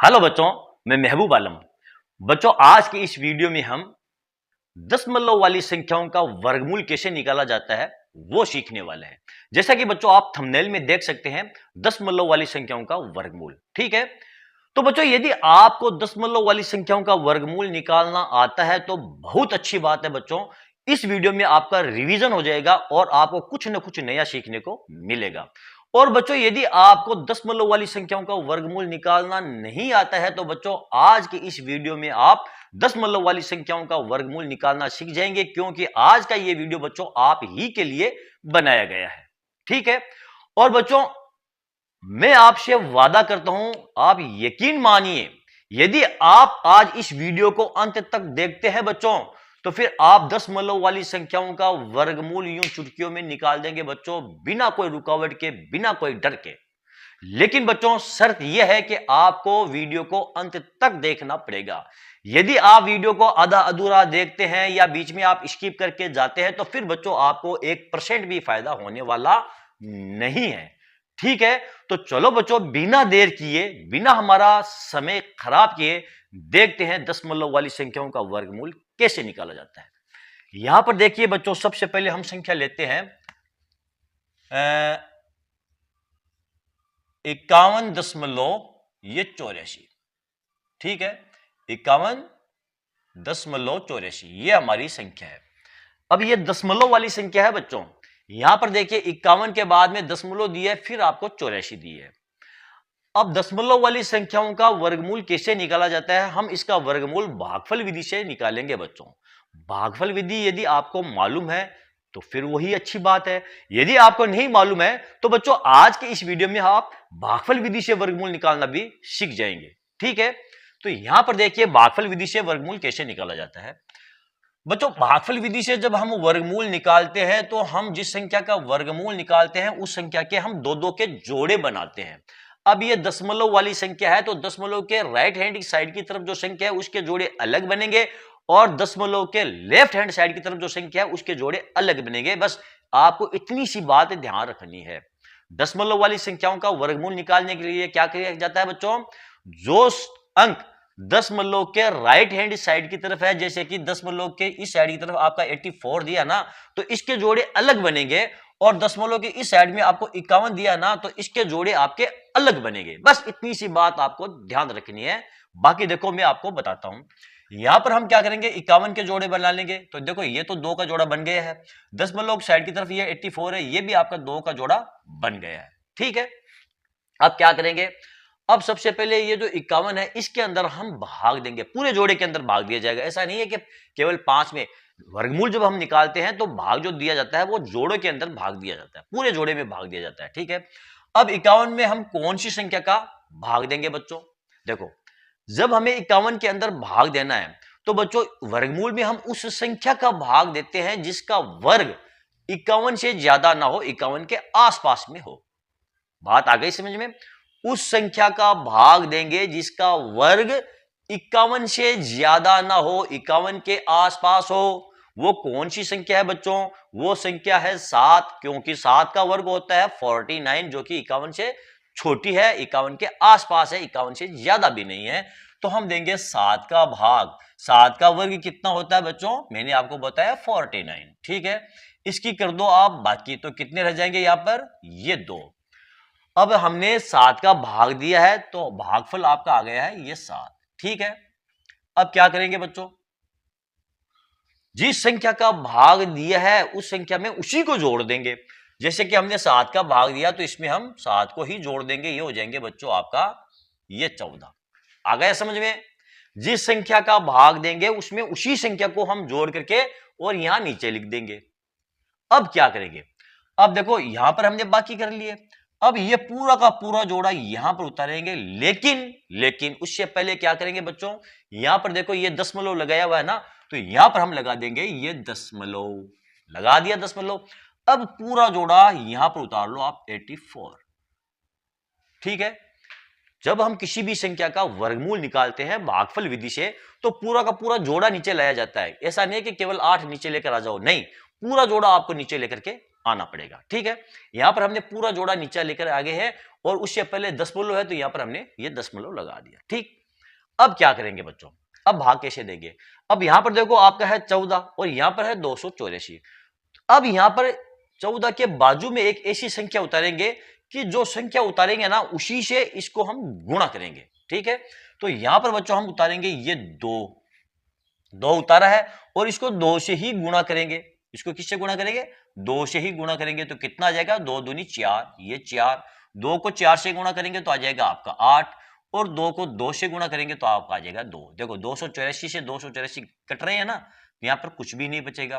Hello बच्चों, मैं महबूब आलम। बच्चों, आज की इस वीडियो में हम दशमलव वाली संख्याओं का वर्गमूल कैसे निकाला जाता है वो सीखने वाले हैं। जैसा कि बच्चों आप थंबनेल में देख सकते हैं, दशमलव वाली संख्याओं का वर्गमूल। ठीक है, तो बच्चों यदि आपको दशमलव वाली संख्याओं का वर्गमूल निकालना आता है तो बहुत अच्छी बात है बच्चों। इस वीडियो में आपका रिवीजन हो जाएगा और आपको कुछ न कुछ नया सीखने को मिलेगा। और बच्चों यदि आपको दशमलव वाली संख्याओं का वर्गमूल निकालना नहीं आता है तो बच्चों आज के इस वीडियो में आप दशमलव वाली संख्याओं का वर्गमूल निकालना सीख जाएंगे, क्योंकि आज का ये वीडियो बच्चों आप ही के लिए बनाया गया है। ठीक है, और बच्चों मैं आपसे वादा करता हूं, आप यकीन मानिए, यदि आप आज इस वीडियो को अंत तक देखते हैं बच्चों, तो फिर आप दशमलव वाली संख्याओं का वर्गमूल यूं चुटकियों में निकाल देंगे बच्चों, बिना कोई रुकावट के, बिना कोई डर के। लेकिन बच्चों शर्त यह है कि आपको वीडियो को अंत तक देखना पड़ेगा। यदि आप वीडियो को आधा अधूरा देखते हैं या बीच में आप स्किप करके जाते हैं तो फिर बच्चों आपको 1% भी फायदा होने वाला नहीं है। ठीक है, तो चलो बच्चों बिना देर किए, बिना हमारा समय खराब किए देखते हैं दशमलव वाली संख्याओं का वर्गमूल कैसे निकाला जाता है। यहां पर देखिए बच्चों, सबसे पहले हम संख्या लेते हैं 51.84। ठीक है, 51.84 ये हमारी संख्या है। अब ये दशमलव वाली संख्या है बच्चों। यहां पर देखिए 51 के बाद में दशमलव दिया है, फिर आपको 84 दी है। अब दशमलव वाली संख्याओं का वर्गमूल कैसे निकाला जाता है? हम इसका वर्गमूल भागफल विधि से निकालेंगे बच्चों। भागफल विधि यदि आपको मालूम है तो फिर वही अच्छी बात है। यदि आपको नहीं मालूम है तो बच्चों आज के इस वीडियो में आप भागफल विधि से वर्गमूल निकालना भी सीख जाएंगे। ठीक है, तो यहां पर देखिए भागफल विधि से वर्गमूल कैसे निकाला जाता है। बच्चों भागफल विधि से जब हम वर्गमूल निकालते हैं तो हम जिस संख्या का वर्गमूल निकालते हैं उस संख्या के हम दो दो के जोड़े बनाते हैं। अब ये दशमलव वाली संख्या है तो दशमलव के राइट हैंड साइड की तरफ जो संख्या है उसके जोड़े अलग बनेंगे और दशमलव के लेफ्ट हैंड साइड की तरफ जो संख्या है उसके जोड़े अलग बनेंगे। बस आपको इतनी सी बात ध्यान रखनी है। दशमलव वाली संख्याओं का वर्गमूल निकालने के लिए क्या किया जाता है बच्चों? जो अंक दशमलव के राइट हैंड साइड की तरफ है, जैसे कि दशमलव के इस साइड की तरफ आपका 84 दिया ना, तो इसके जोड़े अलग बनेंगे, और दशमलव के इस साइड में आपको 51 दिया ना, तो इसके जोड़े आपके अलग बनेंगे। बस इतनी सी बात आपको ध्यान रखनी है। बाकी देखो मैं आपको बताता हूं। यहां पर हम क्या करेंगे, 51 के जोड़े बना लेंगे। तो देखो ये तो 2 का जोड़ा बन गया है। दशमलव साइड की तरफ ये 84 है, ये भी आपका 2 का जोड़ा बन गया है। ठीक है, अब क्या करेंगे, अब सबसे पहले ये जो 51 है इसके अंदर हम भाग देंगे, पूरे जोड़े के अंदर भाग दिया जाएगा। ऐसा नहीं है कि केवल 5 में। वर्गमूल जब हम निकालते हैं तो भाग जो दिया जाता है वो जोड़ों के अंदर भाग दिया जाता है, पूरे जोड़े में भाग दिया जाता है। ठीक है, अब 51 में हम कौन सी संख्या का भाग देंगे बच्चों? देखो जब हमें 51 के अंदर भाग देना है तो बच्चों वर्गमूल में हम उस संख्या का भाग देते हैं जिसका वर्ग 51 से ज्यादा ना हो, 51 के आसपास में हो। बात आ गई समझ में? उस संख्या का भाग देंगे जिसका वर्ग 51 से ज्यादा ना हो, 51 के आसपास हो। वो कौन सी संख्या है बच्चों? वो संख्या है 7, क्योंकि 7 का वर्ग होता है 49, जो कि 51 से छोटी है, 51 के आसपास है, 51 से ज्यादा भी नहीं है। तो हम देंगे 7 का भाग। 7 का वर्ग कितना होता है बच्चों? मैंने आपको बताया 49। ठीक है, इसकी कर दो आप, बाकी तो कितने रह जाएंगे यहां पर? ये 2। अब हमने 7 का भाग दिया है तो भागफल आपका आ गया है ये 7। ठीक है, अब क्या करेंगे बच्चों, जिस संख्या का भाग दिया है उस संख्या में उसी को जोड़ देंगे। जैसे कि हमने 7 का भाग दिया तो इसमें हम 7 को ही जोड़ देंगे, ये हो जाएंगे बच्चों आपका ये 14। आ गया समझ में? जिस संख्या का भाग देंगे उसमें उसी संख्या को हम जोड़ करके और यहां नीचे लिख देंगे। अब क्या करेंगे, अब देखो यहां पर हमने बाकी कर लिए। अब ये पूरा का पूरा जोड़ा यहां पर उतारेंगे, लेकिन उससे पहले क्या करेंगे बच्चों, यहां पर देखो ये दशमलव लगाया हुआ है ना, तो यहां पर हम लगा देंगे ये दशमलव, लगा दिया दशमलव। अब पूरा जोड़ा यहां पर उतार लो आप 84। ठीक है, जब हम किसी भी संख्या का वर्गमूल निकालते हैं भागफल विधि से तो पूरा का पूरा जोड़ा नीचे लाया जाता है। ऐसा नहीं है कि केवल 8 नीचे लेकर आ जाओ, नहीं, पूरा जोड़ा आपको नीचे लेकर के आना पड़ेगा। ठीक है, यहां पर हमने पूरा जोड़ा नीचे लेकर आगे है और उससे पहले दशमलव है तो यहां पर हमने ये दशमलव लगा दिया। ठीक, अब क्या करेंगे बच्चों, अब भाग कैसे देंगे। अब यहां पर देखो आपका है 14 और यहां पर है 284। अब यहां पर 14 के बाजू में एक ऐसी संख्या उतारेंगे कि जो संख्या उतारेंगे ना उसी से इसको हम गुणा करेंगे। ठीक है, तो यहां पर बच्चों हम उतारेंगे ये 2 उतारा है और इसको 2 से ही गुणा करेंगे। इसको किससे गुणा करेंगे, 2 से ही गुणा करेंगे तो कितना आ जाएगा, 2 दूनी 4, ये 4, 2 को 4 से गुणा करेंगे तो आ जाएगा आपका 8 और 2 को 2 से गुणा करेंगे तो आपका आ जाएगा 2। देखो 284 से 284 कट रहे हैं ना, यहां पर कुछ भी नहीं बचेगा।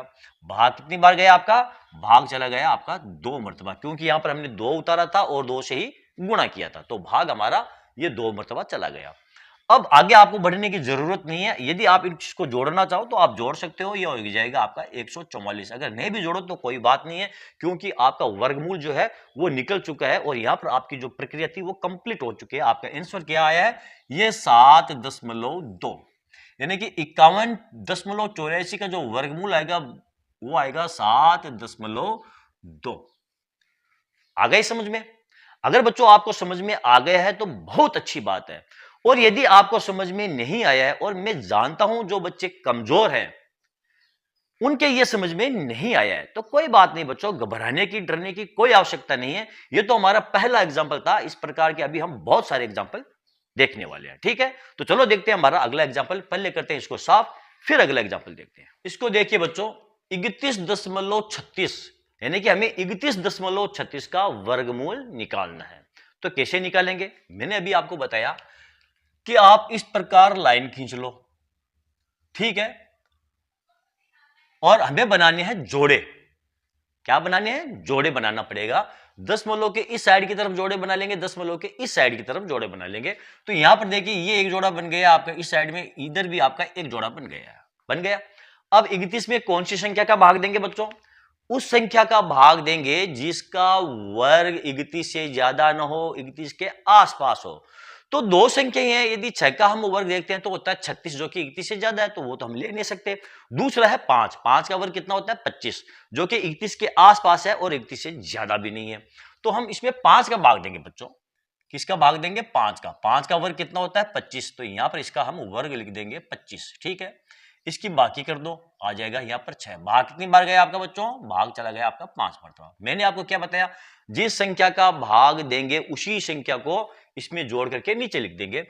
भाग कितनी बार गया आपका, भाग चला गया आपका 2 मरतबा, क्योंकि यहां पर हमने 2 उतारा था और 2 से ही गुणा किया था तो भाग हमारा ये 2 मरतबा चला गया। अब आगे आपको बढ़ने की जरूरत नहीं है, यदि आप इसको जोड़ना चाहो तो आप जोड़ सकते हो, ये हो जाएगा आपका 144। अगर नहीं भी जोड़ो तो कोई बात नहीं है, क्योंकि आपका वर्गमूल जो है वो निकल चुका है और यहां पर आपकी जो प्रक्रिया थी वो कंप्लीट हो चुकी है। आपका आंसर क्या आया है, ये 7.2, यानी कि 51.84 का जो वर्गमूल आएगा वो आएगा 7.2। आ गए समझ में। अगर बच्चों आपको समझ में आ गया है तो बहुत अच्छी बात है, और यदि आपको समझ में नहीं आया है, और मैं जानता हूं जो बच्चे कमजोर हैं उनके ये समझ में नहीं आया है, तो कोई बात नहीं बच्चों, घबराने की डरने की कोई आवश्यकता नहीं है। ये तो हमारा पहला एग्जाम्पल था, इस प्रकार के अभी हम बहुत सारे एग्जाम्पल देखने वाले हैं। ठीक है, तो चलो देखते हैं हमारा अगला एग्जाम्पल। पहले करते हैं इसको साफ, फिर अगला एग्जाम्पल देखते हैं। इसको देखिए बच्चों, 31.36, यानी कि हमें 31.36 का वर्गमूल निकालना है। तो कैसे निकालेंगे, मैंने अभी आपको बताया कि आप इस प्रकार लाइन खींच लो। ठीक है, और हमें बनाने हैं जोड़े। क्या बनाने हैं, जोड़े बनाना पड़ेगा। दशमलव के इस साइड की तरफ जोड़े बना लेंगे, दशमलव के इस साइड की तरफ जोड़े बना लेंगे। तो यहां पर देखिए ये एक जोड़ा बन गया आपका, इस साइड में इधर भी आपका एक जोड़ा बन गया। अब 31 में कौन सी संख्या का भाग देंगे बच्चों, उस संख्या का भाग देंगे जिसका वर्ग 31 से ज्यादा ना हो, 31 के आसपास हो। तो दो संख्या हैं, यदि 6 का हम वर्ग देखते हैं तो होता है 36, जो कि 31 से ज्यादा है तो वो तो हम ले नहीं सकते। दूसरा है 5, 5 का वर्ग कितना होता है 25, जो कि 31 के आसपास है और 31 से ज्यादा भी नहीं है। तो हम इसमें 5 का भाग देंगे बच्चों। किसका भाग देंगे, 5 का। 5 का वर्ग कितना होता है 25, तो यहां पर इसका हम वर्ग लिख देंगे 25। ठीक है, इसकी बाकी कर दो, आ जाएगा यहाँ पर 6। भाग कितनी बार गया आपका बच्चों, भाग चला गया आपका 5 मरतबा। मैंने आपको क्या बताया, जिस संख्या का भाग देंगे उसी संख्या को इसमें जोड़ करके नीचे लिख देंगे।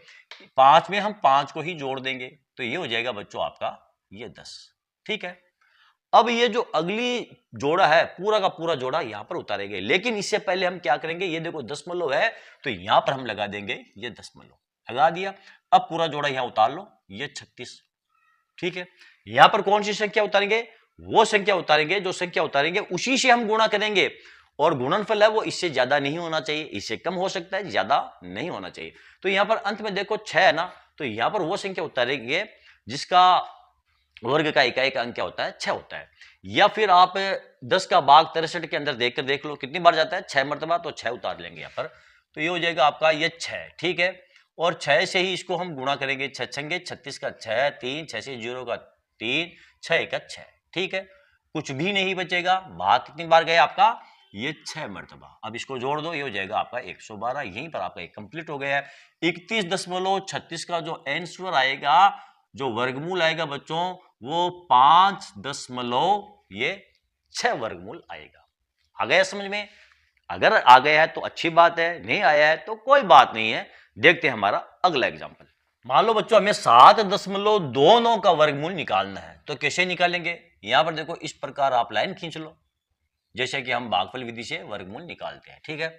5 में हम 5 को ही जोड़ देंगे तो ये हो जाएगा बच्चों आपका ये 10। ठीक है, अब ये जो अगली जोड़ा है पूरा का पूरा जोड़ा यहां पर उतारेंगे, लेकिन इससे पहले हम क्या करेंगे, ये देखो दशमलव है तो यहां पर हम लगा देंगे ये दशमलव, लगा दिया। अब पूरा जोड़ा यहां उतार लो, ये 36। ठीक है, यहां पर कौन सी संख्या उतारेंगे, वो संख्या उतारेंगे जो संख्या उतारेंगे उसी से हम गुणा करेंगे, और गुणनफल है वो इससे ज्यादा नहीं होना चाहिए, इससे कम हो सकता है, ज्यादा नहीं होना चाहिए। तो यहां पर अंत में देखो 6 है ना, तो यहां पर वो संख्या उतारेंगे जिसका वर्ग का इकाई का अंक क्या होता है 6 होता है। या फिर आप 10 का भाग 63 के अंदर देखकर देख लो कितनी बार जाता है 6 मरतबा, तो 6 उतार लेंगे यहाँ पर, तो ये हो जाएगा आपका ये 6। ठीक है, और 6 से ही इसको हम गुणा करेंगे, 6 छंगे 36 का 6, 3 6 से 0 का 3, 6 का 6। ठीक है, कुछ भी नहीं बचेगा। भाग कितनी बार गया आपका, ये 6 मरतबा। अब इसको जोड़ दो, ये हो जाएगा आपका 112। यहीं पर आपका एक कंप्लीट हो गया है। 31.36 का जो आंसर आएगा, जो वर्गमूल आएगा बच्चों, वो 5.6 वर्गमूल आएगा। आ गया समझ में। अगर आ गया है तो अच्छी बात है, नहीं आया है तो कोई बात नहीं है। देखते हैं हमारा अगला एग्जाम्पल। मान लो बच्चों हमें 7.29 का वर्गमूल निकालना है, तो कैसे निकालेंगे, यहां पर देखो इस प्रकार आप लाइन खींच लो, जैसे कि हम भागफल विधि से वर्गमूल निकालते हैं। ठीक है,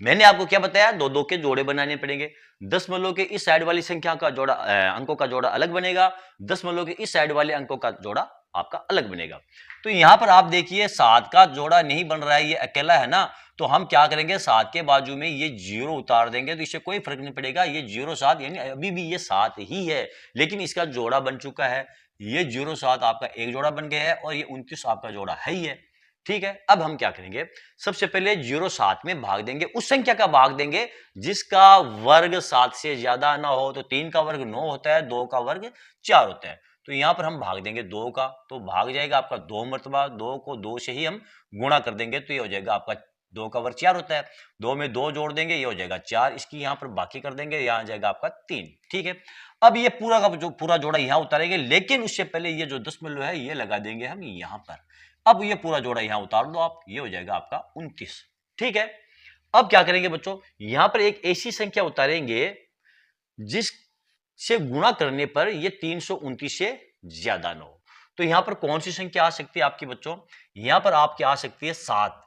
मैंने आपको क्या बताया, दो दो के जोड़े बनाने पड़ेंगे। दशमलव के इस साइड वाली संख्या का जोड़ा अंकों का जोड़ा अलग बनेगा, दशमलव के इस साइड वाले अंकों का जोड़ा आपका अलग बनेगा। तो यहां पर आप देखिए 7 का जोड़ा नहीं बन रहा है, ये अकेला है ना, तो हम क्या करेंगे 7 के बाजू में ये 0 उतार देंगे, तो इससे कोई फर्क नहीं पड़ेगा। ये 0 7 यानी अभी भी ये 7 ही है, लेकिन इसका जोड़ा बन चुका है। ये 0 7 आपका एक जोड़ा बन गया है और ये 29 आपका जोड़ा है ही है। ठीक है, अब हम क्या करेंगे, सबसे पहले 0 7 में भाग देंगे, उस संख्या का भाग देंगे जिसका वर्ग 7 से ज्यादा ना हो। तो 3 का वर्ग 9 होता है, 2 का वर्ग 4 होता है। तो यहाँ पर हम भाग देंगे 2 का, तो भाग जाएगा आपका 2 मरतबा, 2 को 2 से ही हम गुणा कर देंगे, तो ये हो जाएगा आपका 2 का वर्ग 4 होता है, 2 में 2 जोड़ देंगे, ये हो जाएगा 4, इसकी यहाँ पर बाकी कर देंगे, यहाँ आ जाएगा आपका 3। ठीक है, अब ये पूरा का जो पूरा जोड़ा यहाँ उतारेंगे, लेकिन उससे पहले ये जो दशमलव है ये लगा देंगे हम यहाँ पर। अब ये पूरा जोड़ा यहाँ उतार दो आप, ये हो जाएगा आपका 29। ठीक है, अब क्या करेंगे बच्चों, यहां पर एक ऐसी संख्या उतारेंगे जिससे गुणा करने पर ये 329 से ज्यादा न हो। तो यहां पर कौन सी संख्या आ सकती है आपकी बच्चों, यहां पर आपकी आ सकती है 7।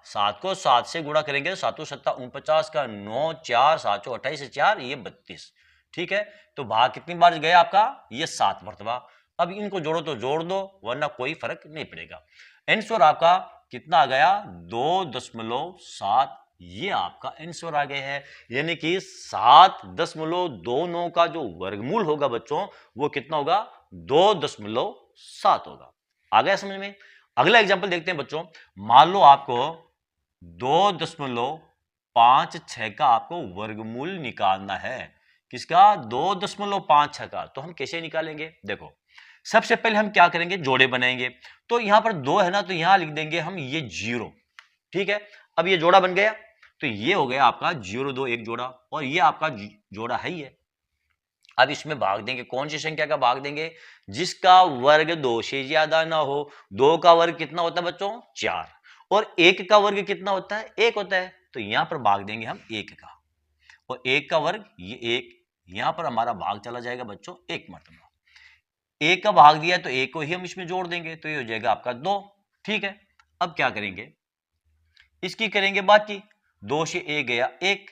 7 को 7 से गुणा करेंगे, 7 सत्ता 49 का 9, 4 7 28 4, ये 32। ठीक है, तो भाग कितनी बार गया आपका, ये 7 मरतबा। अब इनको जोड़ो तो जोड़ दो, वरना कोई फर्क नहीं पड़ेगा। आंसर आपका कितना आ गया, 2.7, ये आपका आंसर आ गया है। यानी कि 7.29 का जो वर्गमूल होगा बच्चों, वो कितना होगा, 2.7 होगा। आ गया समझ में। अगला एग्जांपल देखते हैं बच्चों, मान लो आपको 2.56 का आपको वर्गमूल निकालना है। किसका, 2.56 का। तो हम कैसे निकालेंगे, देखो सबसे पहले हम क्या करेंगे, जोड़े बनाएंगे। तो यहां पर 2 है ना, तो यहां लिख देंगे हम ये 0। ठीक है, अब ये जोड़ा बन गया, तो ये हो गया आपका 0 2 एक जोड़ा, और ये आपका जोड़ा है ही है। अब इसमें भाग देंगे, कौन सी संख्या का भाग देंगे, जिसका वर्ग 2 से ज्यादा ना हो। 2 का वर्ग कितना होता है बच्चों, 4, और 1 का वर्ग कितना होता है, 1 होता है। तो यहां पर भाग देंगे हम 1 का, और 1 का वर्ग ये 1, यहां पर हमारा भाग चला जाएगा बच्चों 1 मरतबा। 1 का भाग दिया तो 1 को ही हम इसमें जोड़ देंगे, तो ये हो जाएगा आपका 2। ठीक है, अब क्या करेंगे, इसकी करेंगे बाकी, 2 से 1 गया 1।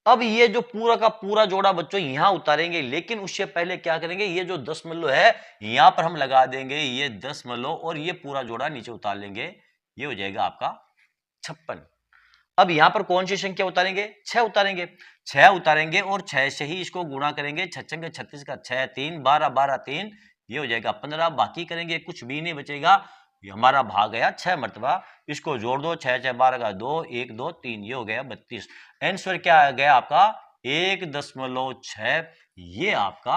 अब ये जो पूरा का पूरा जोड़ा बच्चों यहां उतारेंगे, लेकिन उससे पहले क्या करेंगे, ये जो दशमलव है यहां पर हम लगा देंगे ये दशमलव, और ये पूरा जोड़ा नीचे उतार लेंगे, ये हो जाएगा आपका 56। अब यहां पर कौन सी संख्या उतारेंगे, 6 उतारेंगे। 6 उतारेंगे और 6 से ही इसको गुणा करेंगे, 6 36 का 6 3 12 12 3, ये हो जाएगा 15। बाकी करेंगे, कुछ भी नहीं बचेगा, ये हमारा भाग गया 6 मरतबा। इसको जोड़ दो, 6 6 12 का 2 1 2 3, ये हो गया 32। आंसर क्या आ गया आपका, 1.6, ये आपका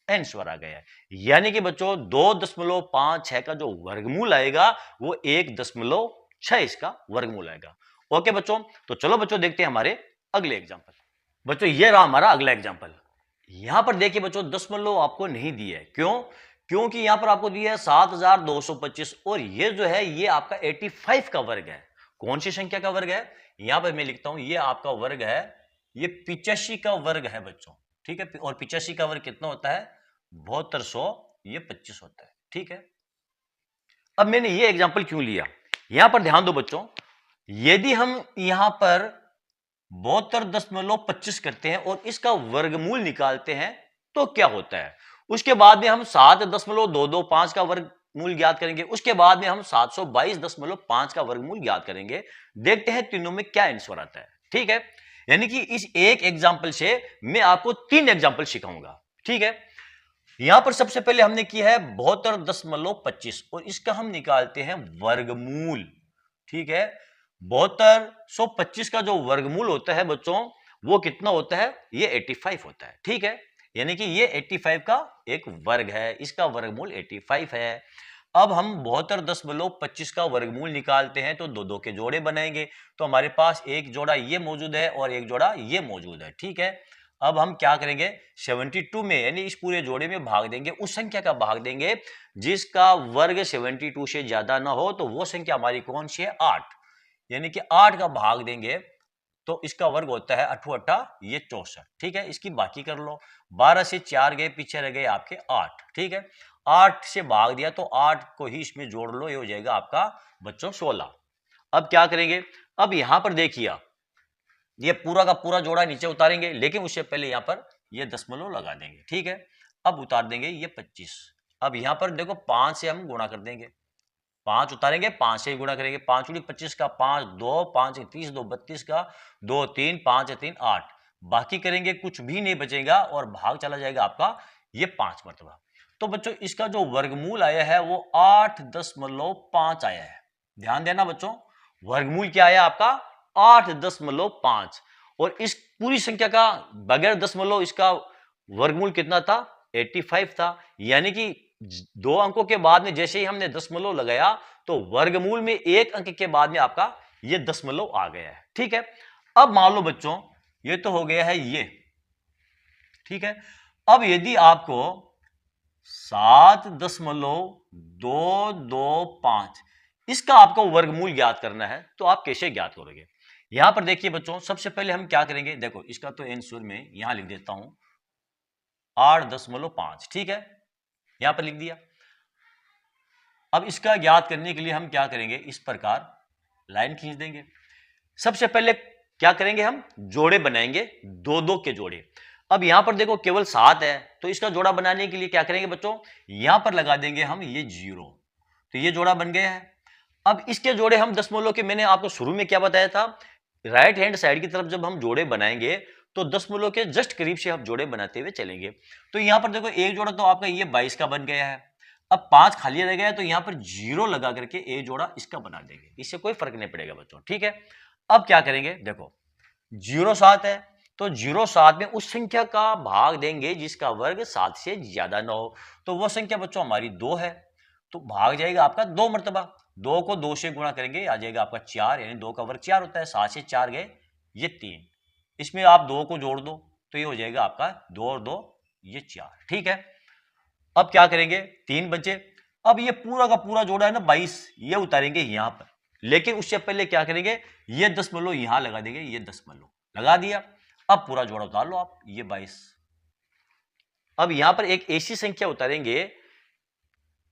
आंसर आ गया। यानी कि बच्चों 2.56 का जो वर्गमूल आएगा वो 1.6 इसका वर्गमूल आएगा। ओके बच्चों, तो चलो बच्चों देखते हैं हमारे अगले एग्जांपल। बच्चों ये रहा हमारा अगला एग्जांपल। यहां पर देखिए बच्चों दशमलव आपको नहीं दिया है, क्यों, क्योंकि यहां पर आपको दिया है 7225, और ये जो है ये आपका 85 का वर्ग है। कौन सी संख्या का वर्ग है, यहां पर मैं लिखता हूं ये आपका वर्ग है, ये 85 का वर्ग है बच्चों। ठीक है, और 85 का वर्ग कितना होता है, 7200, ये 25 होता है। ठीक है, अब मैंने ये एग्जांपल क्यों लिया, यहां पर ध्यान दो बच्चों, यदि हम यहां पर 72.25 करते हैं और इसका वर्गमूल निकालते हैं तो क्या होता है, उसके बाद में हम 7.225 का वर्गमूल ज्ञात करेंगे, उसके बाद में हम 722.5 का वर्गमूल ज्ञात करेंगे। देखते हैं तीनों में क्या आंसर आता है। ठीक है, यानी कि इस एक एग्जाम्पल से मैं आपको 3 एग्जाम्पल सिखाऊंगा। ठीक है, यहां पर सबसे पहले हमने किया है 72.25, और इसका हम निकालते हैं वर्गमूल। ठीक है, 7225 का जो वर्गमूल होता है बच्चों वो कितना होता है, ये 85 होता है। ठीक है, यानी कि ये 85 का एक वर्ग है, इसका वर्गमूल 85 है। अब हम 72.25 का वर्गमूल निकालते हैं तो दो दो के जोड़े बनाएंगे, तो हमारे पास एक जोड़ा ये मौजूद है और एक जोड़ा ये मौजूद है। ठीक है, अब हम क्या करेंगे, 72 में यानी इस पूरे जोड़े में भाग देंगे, उस संख्या का भाग देंगे जिसका वर्ग 72 से ज्यादा ना हो, तो वो संख्या हमारी कौन सी है, 8। यानी कि 8 का भाग देंगे तो इसका वर्ग होता है 8 8, ये 64। ठीक है, इसकी बाकी कर लो, 12 से 4 गए, पीछे रह गए आपके 8। ठीक है, 8 से भाग दिया तो 8 को ही इसमें जोड़ लो, ये हो जाएगा आपका बच्चों 16। अब क्या करेंगे, अब यहां पर देखिए ये पूरा का पूरा जोड़ा नीचे उतारेंगे, लेकिन उससे पहले यहां पर ये दशमलव लगा देंगे। ठीक है, अब उतार देंगे ये 25। अब यहां पर देखो 5 से हम गुणा कर देंगे, 5 उतारेंगे, 5 से ही गुणा करेंगे, 5 उड़ी 25 का 5 2 5 30 2 32 का 2 3 5 3 8, बाकी करेंगे कुछ भी नहीं बचेगा और भाग चला जाएगा आपका ये 5 मरतबा। तो बच्चों इसका जो वर्गमूल आया है वो 8.5 आया है। ध्यान देना बच्चों, वर्गमूल क्या आया आपका, 8.5, और इस पूरी संख्या का बगैर दशमलव इसका वर्गमूल कितना था, 85 था, यानी कि 2 अंकों के बाद में जैसे ही हमने दशमलव लगाया तो वर्गमूल में 1 अंक के बाद में आपका ये दशमलव आ गया है। ठीक है, अब मान लो बच्चों ये तो हो गया है ये, ठीक है। अब यदि आपको 7.225 इसका आपको वर्गमूल ज्ञात करना है तो आप कैसे ज्ञात करोगे? यहां पर देखिए बच्चों, सबसे पहले हम क्या करेंगे, देखो इसका तो आंसर में यहां लिख देता हूं 8.5, ठीक है, यहां पर लिख दिया। अब इसका ज्ञात करने के लिए हम क्या करेंगे, इस प्रकार लाइन खींच देंगे। सबसे पहले क्या करेंगे, हम जोड़े बनाएंगे, 2-2 के जोड़े। अब यहां पर देखो केवल 7 है, तो इसका जोड़ा बनाने के लिए क्या करेंगे बच्चों, यहां पर लगा देंगे हम ये 0, तो ये जोड़ा बन गया है। अब इसके जोड़े हम दशमलव के, मैंने आपको शुरू में क्या बताया था, राइट हैंड साइड की तरफ जब हम जोड़े बनाएंगे तो दशमलव के जस्ट करीब से हम जोड़े बनाते हुए चलेंगे। तो यहां पर देखो एक जोड़ा तो आपका ये 22 का बन गया है। अब 5 खाली रह गया है, तो यहां पर 0 लगा करके एक जोड़ा इसका बना देंगे, इससे कोई फर्क नहीं पड़ेगा बच्चों। ठीक है, अब क्या करेंगे, देखो 0 7 है, तो 0 7 में उस संख्या का भाग देंगे जिसका वर्ग 7 से ज्यादा ना हो। तो वो संख्या बच्चों हमारी 2 है, तो भाग जाएगा आपका 2 मर्तबा। 2 को 2 से गुणा करेंगे, आ जाएगा आपका 4, यानी 2 का वर्ग 4 होता है। 7 से 4 गए ये 3, इसमें आप 2 को जोड़ दो तो ये हो जाएगा आपका 2 और 2 ये 4। ठीक है, अब क्या करेंगे, 3 बचे। अब ये पूरा का पूरा जोड़ा है ना 22, ये उतारेंगे यहां पर, लेकिन उससे पहले क्या करेंगे, ये दशमलव यहां लगा देंगे, ये दशमलव लगा दिया। अब पूरा जोड़ा उतार लो आप, ये 22। अब यहां पर एक ऐसी संख्या उतारेंगे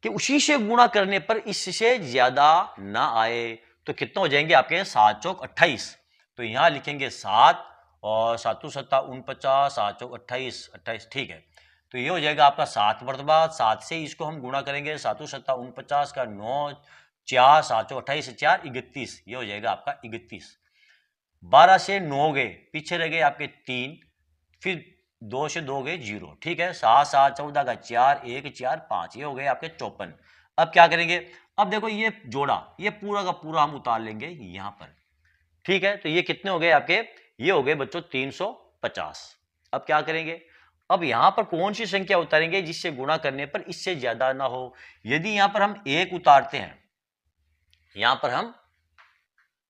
कि उसी से गुणा करने पर इससे ज्यादा ना आए। तो कितना हो जाएंगे आपके, 7 चौक 28, तो यहां लिखेंगे 7 और 7 7 49, 7 चौक 28, 28। ठीक है, तो ये हो जाएगा आपका 7 मर्तबा। 7 से इसको हम गुणा करेंगे, 7 7 49 का 9, 4, 7 चौक 28 4 31, ये हो जाएगा आपका 31। 12 से 9 गए, पीछे रह गए आपके 3, फिर 2 से 2 गए 0। ठीक है, 7 7 14 का 4, 1 4 5, ये हो गए आपके 54। अब क्या करेंगे, अब देखो ये जोड़ा, ये पूरा का पूरा हम उतार लेंगे यहां पर। ठीक है, तो ये कितने हो गए आपके, ये हो गए बच्चों 350। अब क्या करेंगे, अब यहां पर कौन सी संख्या उतारेंगे जिससे गुणा करने पर इससे ज्यादा ना हो। यदि यहां पर हम 1 उतारते हैं, यहां पर हम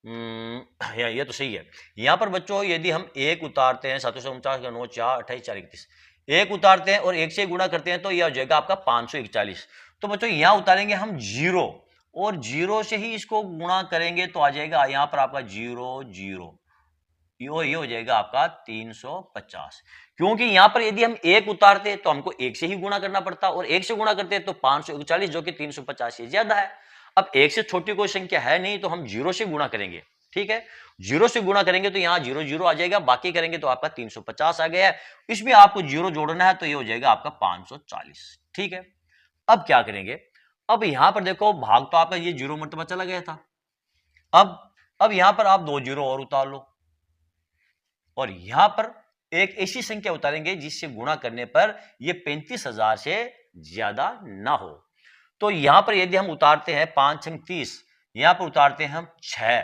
ये तो सही है। यहां पर बच्चों यदि हम 1 उतारते हैं, 749 का 9, 4 28 4 31, 1 उतारते हैं और 1 से गुणा करते हैं तो यह हो जाएगा आपका 541। तो बच्चों यहां उतारेंगे हम 0, और 0 से ही इसको गुणा करेंगे तो आ जाएगा यहां पर आपका 0 0, ये हो जाएगा आपका 350। क्योंकि यहां पर यदि हम 1 उतारते तो हमको 1 से ही गुणा करना पड़ता, और 1 से गुणा करते तो 541, जो कि 350 से ज्यादा है। अब 1 से छोटी कोई संख्या है नहीं, तो हम 0 से गुणा करेंगे। ठीक है, 0 से गुणा करेंगे तो यहां 0 0 आ जाएगा, बाकी करेंगे तो आपका 350 आ गया है। इसमें आपको 0 जोड़ना है, तो ये हो जाएगा आपका 540। ठीक है, अब क्या करेंगे, अब यहां पर देखो भाग तो आपका ये 0 मर्तबा चला गया था। अब यहां पर आप 2 0 और उतार लो, और यहां पर एक ऐसी संख्या उतारेंगे जिससे गुणा करने पर यह 35,000 से ज्यादा ना हो। तो यहां पर यदि हम उतारते हैं 5 छंग 30, यहां पर उतारते हैं हम 6,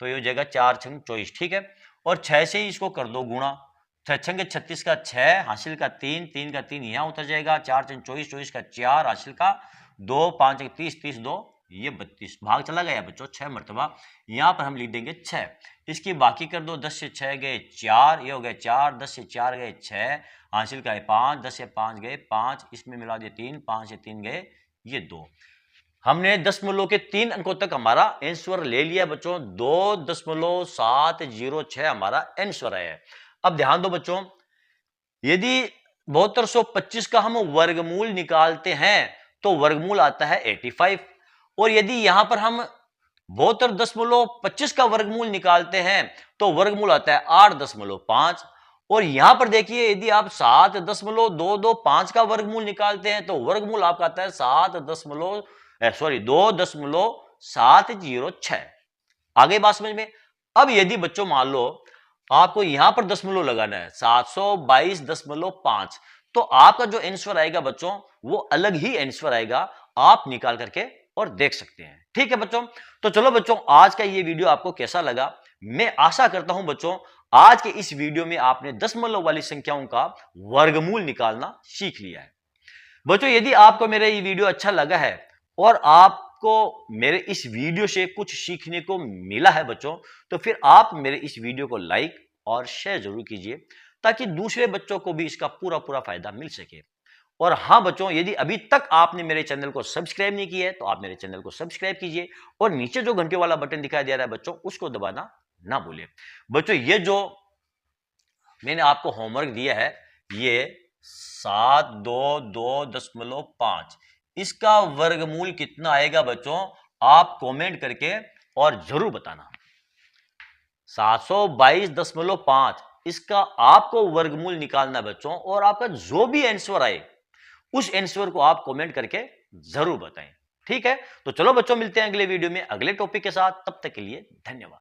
तो ये हो जाएगा 4 छंग 24। ठीक है, और 6 से ही इसको कर दो गुणा, 6 छंग 36 का 6, हासिल का 3, 3 का 3 यहां उतर जाएगा, 4 छंग 24, 24 का 4, हासिल का 2, 5 छंग 30, 30 2 ये 32, भाग चला गया बच्चों 6 मर्तबा। यहां पर हम लिख देंगे 6, इसकी बाकी कर दो, 10 से 6 गए 4, ये हो गए 4, 10 से 4 गए 6, हासिल का है 5, 10 से 5 गए 5, इसमें मिला दिए 3, 5 से 3 गए ये 2। हमने दशमलव के 3 अंकों तक हमारा आंसर ले लिया बच्चों, 2.706 हमारा आंसर है। अब ध्यान दो बच्चों, यदि 7225 का हम वर्गमूल निकालते हैं तो वर्गमूल आता है 85, और यदि यहां पर हम 72.25 का वर्गमूल निकालते हैं तो वर्गमूल आता है 8.5, और यहां पर देखिए यदि आप 7.225 का वर्गमूल निकालते हैं तो वर्गमूल आपका आता है 2.706। आगे बात समझ में। अब यदि बच्चों मान लो आपको यहां पर दशमलव लगाना है 722.5, तो आपका जो आंसर आएगा बच्चों वो अलग ही आंसर आएगा, आप निकाल करके और देख सकते हैं। ठीक है बच्चों, तो चलो बच्चों आज का ये वीडियो आपको कैसा लगा, मैं आशा करता हूं बच्चों आज के इस वीडियो में आपने दशमलव वाली संख्याओं का वर्गमूल निकालना सीख लिया है। बच्चों, यदि आपको मेरा ये वीडियो अच्छा लगा है और आपको मेरे इस वीडियो से कुछ सीखने को मिला है बच्चों, तो फिर आप मेरे इस वीडियो को लाइक और शेयर जरूर कीजिए ताकि दूसरे बच्चों को भी इसका पूरा फायदा मिल सके। और हाँ बच्चों, यदि अभी तक आपने मेरे चैनल को सब्सक्राइब नहीं किया है तो आप मेरे चैनल को सब्सक्राइब कीजिए और नीचे जो घंटे वाला बटन दिखाई दे रहा है बच्चों, उसको दबाना ना भूलिए। बच्चों, ये जो मैंने आपको होमवर्क दिया है, ये 722.5, इसका वर्गमूल कितना आएगा बच्चों, आप कमेंट करके और जरूर बताना। 722.5 इसका आपको वर्गमूल निकालना है बच्चों, और आपका जो भी आंसर आए उस आंसर को आप कमेंट करके जरूर बताएं। ठीक है, तो चलो बच्चों, मिलते हैं अगले वीडियो में अगले टॉपिक के साथ। तब तक के लिए धन्यवाद।